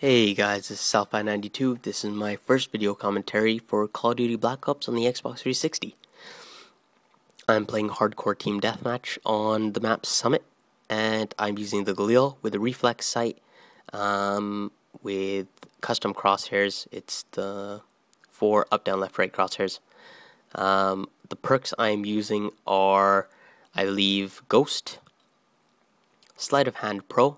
Hey guys, this is Salfai92. This is my first video commentary for Call of Duty Black Ops on the Xbox 360. I'm playing Hardcore Team Deathmatch on the map Summit, and I'm using the Galil with a Reflex Sight with custom crosshairs. It's the 4 up, down, left, right crosshairs. The perks I'm using are, I believe, Ghost, Sleight of Hand Pro,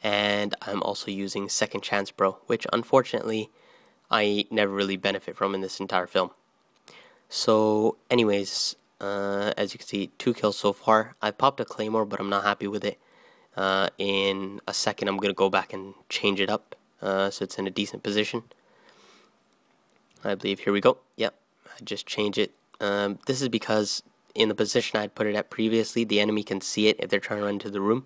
and I'm also using Second Chance Pro, which unfortunately I never really benefit from in this entire film. So anyways, as you can see, 2 kills so far. I popped a Claymore, but I'm not happy with it. In a second I'm going to go back and change it up so it's in a decent position. I believe, here we go. Yep, I just changed it. This is because in the position I'd put it at previously, the enemy can see it if they're trying to run into the room,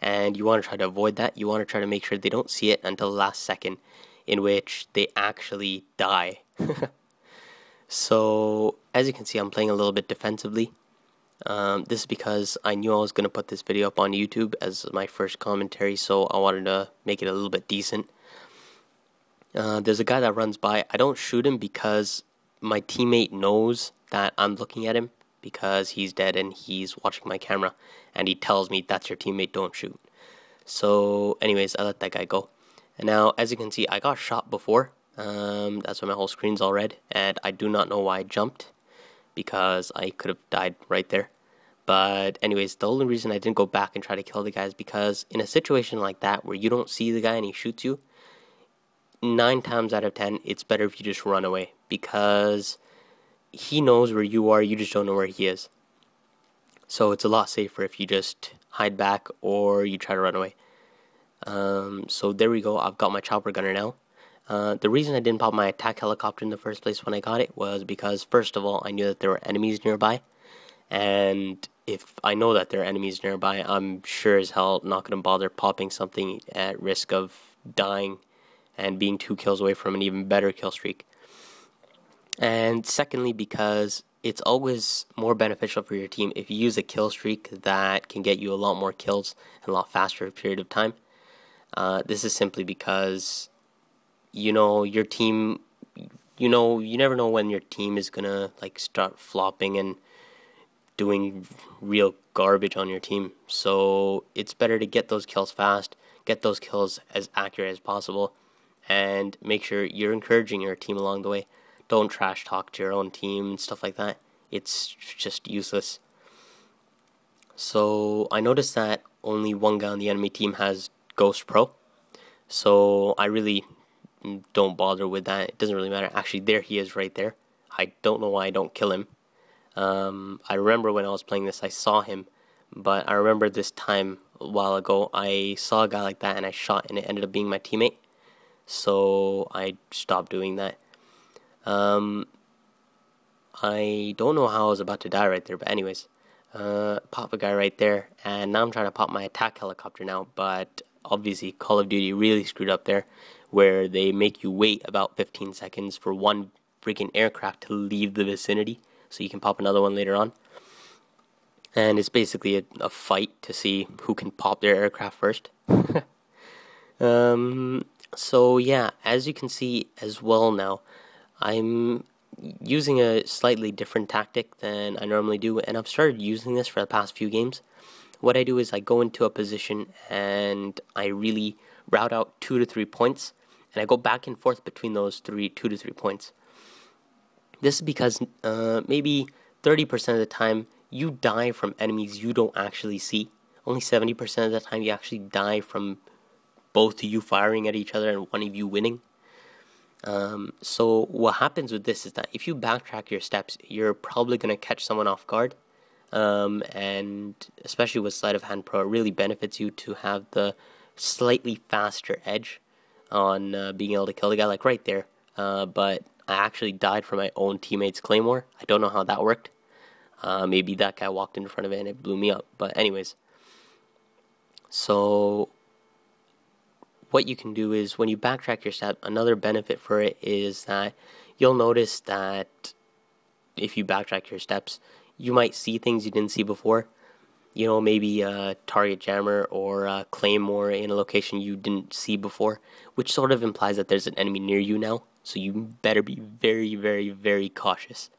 and you want to try to avoid that. You want to try to make sure they don't see it until the last second, in which they actually die. So as you can see, I'm playing a little bit defensively. This is because I knew I was going to put this video up on YouTube as my first commentary, so I wanted to make it a little bit decent. There's a guy that runs by. I don't shoot him because my teammate knows that I'm looking at him, because he's dead and he's watching my camera, and he tells me, that's your teammate, don't shoot. So anyways, I let that guy go. And now, as you can see, I got shot before. That's why my whole screen's all red, and I do not know why I jumped, because I could have died right there. But anyways, the only reason I didn't go back and try to kill the guy is because in a situation like that where you don't see the guy and he shoots you, 9 times out of 10 it's better if you just run away, because he knows where you are, you just don't know where he is. So it's a lot safer if you just hide back or you try to run away. So there we go, I've got my chopper gunner now. The reason I didn't pop my attack helicopter in the first place when I got it was because, first of all, I knew that there were enemies nearby, and if I know that there are enemies nearby, I'm sure as hell not going to bother popping something at risk of dying and being 2 kills away from an even better kill streak. And secondly, because it's always more beneficial for your team if you use a kill streak that can get you a lot more kills in a lot faster period of time. This is simply because, you know, your team, you never know when your team is gonna like start flopping and doing real garbage on your team. So it's better to get those kills fast, get those kills as accurate as possible, and make sure you're encouraging your team along the way. Don't trash talk to your own team and stuff like that. It's just useless. So I noticed that only one guy on the enemy team has Ghost Pro, so I really don't bother with that. It doesn't really matter. Actually, there he is right there. I don't know why I don't kill him. I remember when I was playing this, I saw him, but I remember this time a while ago, I saw a guy like that and I shot, and it ended up being my teammate. So I stopped doing that. I don't know how I was about to die right there, but anyways, pop a guy right there, and now I'm trying to pop my attack helicopter now, but obviously Call of Duty really screwed up there, where they make you wait about 15 seconds for one freaking aircraft to leave the vicinity, so you can pop another one later on. And it's basically a fight to see who can pop their aircraft first. So yeah, as you can see as well now, I'm using a slightly different tactic than I normally do, and I've started using this for the past few games. What I do is I go into a position and I really route out 2 to 3 points, and I go back and forth between those 2 to 3 points. This is because maybe 30% of the time you die from enemies you don't actually see. Only 70% of the time you actually die from both of you firing at each other and one of you winning. So what happens with this is that if you backtrack your steps, you're probably going to catch someone off guard, and especially with Sleight of Hand Pro, it really benefits you to have the slightly faster edge on being able to kill the guy, like right there. But I actually died from my own teammate's Claymore. I don't know how that worked. Maybe that guy walked in front of it and it blew me up, but anyways. So what you can do is, when you backtrack your step, another benefit for it is that you'll notice that if you backtrack your steps, you might see things you didn't see before. you know, maybe a target jammer or a claymore in a location you didn't see before, which sort of implies that there's an enemy near you now, so you better be very, very, very cautious.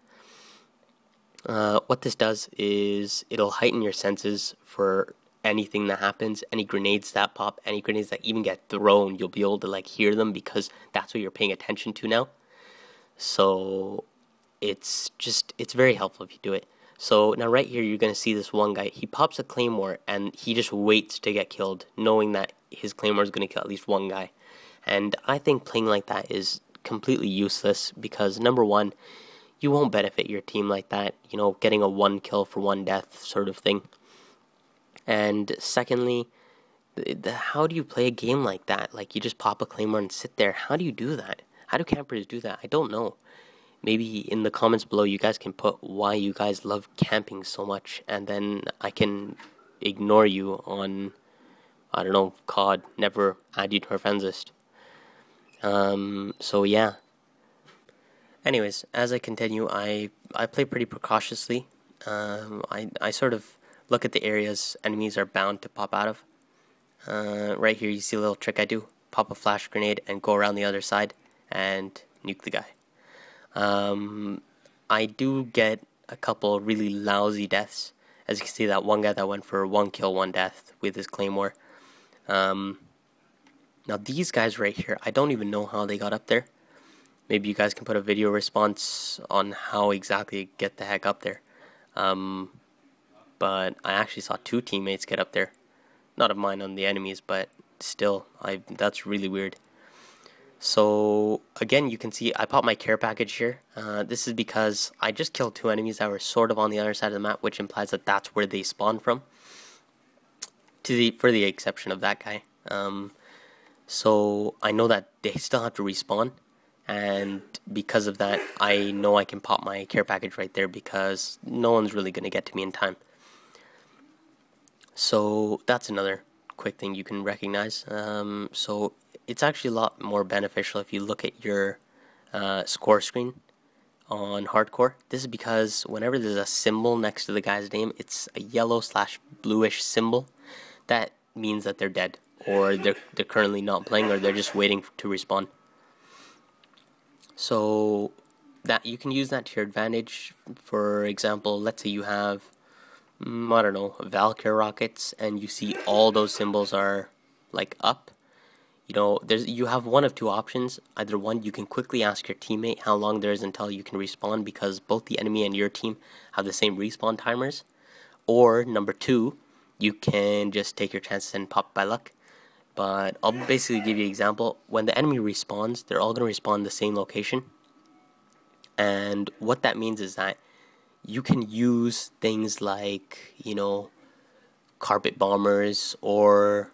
What this does is it'll heighten your senses for anything that happens, any grenades that pop, any grenades that even get thrown. You'll be able to like hear them because that's what you're paying attention to now. So it's very helpful if you do it. So now right here you're going to see this one guy. He pops a claymore and he just waits to get killed, knowing that his claymore is going to kill at least one guy. And I think playing like that is completely useless because, number one, you won't benefit your team like that, you know, getting a 1 kill for 1 death sort of thing. And secondly, how do you play a game like that? Like, you just pop a claymore and sit there. How do you do that? How do campers do that? I don't know. Maybe in the comments below you guys can put why you guys love camping so much, and then I can ignore you on, I don't know, COD, never add you to our friends list. So yeah. Anyways, as I continue, I play pretty precautiously. I sort of look at the areas enemies are bound to pop out of. Right here you see a little trick I do. Pop a flash grenade and go around the other side and nuke the guy. I do get a couple really lousy deaths. As you can see, that one guy that went for 1 kill, 1 death with his claymore. Now these guys right here, I don't even know how they got up there. Maybe you guys can put a video response on how exactly to get the heck up there. But I actually saw 2 teammates get up there. Not of mine, on the enemies, but still, that's really weird. So again, you can see I popped my care package here. This is because I just killed 2 enemies that were sort of on the other side of the map, which implies that that's where they spawn from. For the exception of that guy. So I know that they still have to respawn. And because of that, I know I can pop my care package right there because no one's really going to get to me in time. So that's another quick thing you can recognize. So it's actually a lot more beneficial if you look at your score screen on hardcore. This is because whenever there's a symbol next to the guy's name, it's a yellow/bluish symbol. That means that they're dead, or they're currently not playing, or they're just waiting to respawn. So that you can use that to your advantage. For example, let's say you have, I don't know, Valkyrie rockets, and you see all those symbols are like up. You know, you have one of 2 options. Either one, you can quickly ask your teammate how long there is until you can respawn, because both the enemy and your team have the same respawn timers. Or number 2, you can just take your chances and pop by luck. But I'll basically give you an example. When the enemy respawns, they're all going to respawn in the same location. And what that means is that you can use things like, you know, carpet bombers or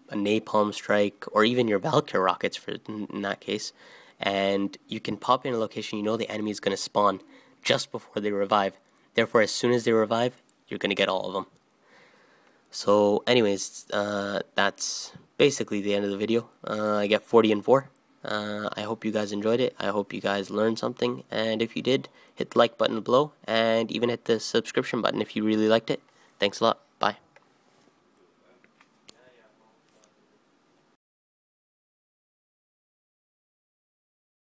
a napalm strike, or even your Valkyrie rockets in that case. And you can pop in a location you know the enemy is going to spawn just before they revive. Therefore, as soon as they revive, you're going to get all of them. So anyways, that's basically the end of the video. I get 40 and 4. I hope you guys enjoyed it. I hope you guys learned something. And if you did, hit the like button below. And even hit the subscription button if you really liked it. Thanks a lot.